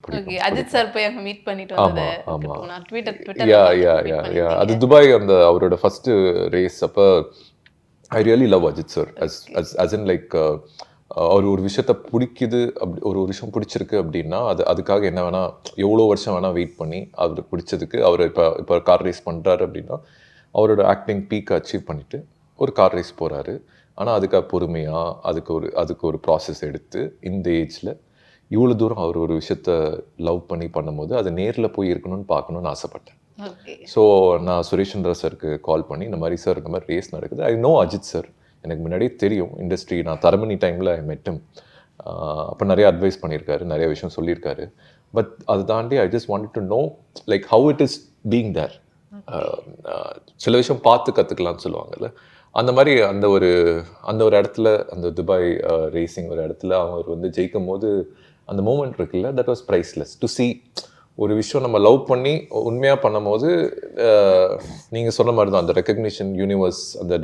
Okay. பிடிக்கும் அஜித் பிடிக்கும். Sir போய் அங்க மீட் பண்ணிட்டு ஆமா, வந்தது ஆமா. இருக்கட்டும். நான் ட்விட்டர்ல யா யா பார்த்தேன். யா மீட் யா அது பண்ணியிருந்தீங்க. துபாய் அந்த அவரோட ஃபர்ஸ்ட் ரேஸ் அப்ப I really love Ajith sir okay. as in like அவர் ஒரு விஷயத்த பிடிக்குது அப்படி ஒரு விஷயம் பிடிச்சிருக்கு அப்படின்னா அதுக்காக என்ன வேணா எவ்வளோ வருஷம் வேணா வெயிட் பண்ணி அவருக்கு பிடிச்சதுக்கு அவர் இப்போ கார் ரேஸ் பண்ணுறாரு அப்படின்னா அவரோட ஆக்டிங் பீக் அச்சீவ் பண்ணிட்டு ஒரு கார் ரேஸ் போகிறாரு. ஆனால் அதுக்காக பொறுமையாக அதுக்கு ஒரு ப்ராசஸ் எடுத்து இந்த ஏஜில் இவ்வளோ தூரம் அவர் ஒரு விஷயத்த லவ் பண்ணி பண்ணும்போது அது நேரில் போய் இருக்கணும்னு பார்க்கணுன்னு ஆசைப்பட்டேன். ஓகே. ஸோ நான் சுரேஷ்சந்திரா சாருக்கு கால் பண்ணி இந்த மாதிரி சார் இந்த மாதிரி ரேஸ் நடக்குது. ஐ நோ அஜித் சார், எனக்கு முன்னாடியே தெரியும் இண்டஸ்ட்ரி. நான் தரமணி டைமில் ஐ மெட்டும். அப்போ நிறைய அட்வைஸ் பண்ணியிருக்காரு, நிறைய விஷயம் சொல்லியிருக்காரு. பட் அதை தாண்டி I just wanted to know like how it is being there. சில விஷயம் பார்த்து கற்றுக்கலாம்னு சொல்லுவாங்கல்ல, அந்த மாதிரி அந்த ஒரு இடத்துல அந்த துபாய் ரேசிங் ஒரு இடத்துல அவர் வந்து ஜெயிக்கும் போது அந்த மூமெண்ட் இருக்குல்ல, that was priceless to see. ஒரு விஷயம் நம்ம லவ் பண்ணி உண்மையாக பண்ணும்போது நீங்கள் சொன்ன மாதிரி தான் அந்த ரெக்கக்னிஷன் யூனிவர்ஸ் அந்த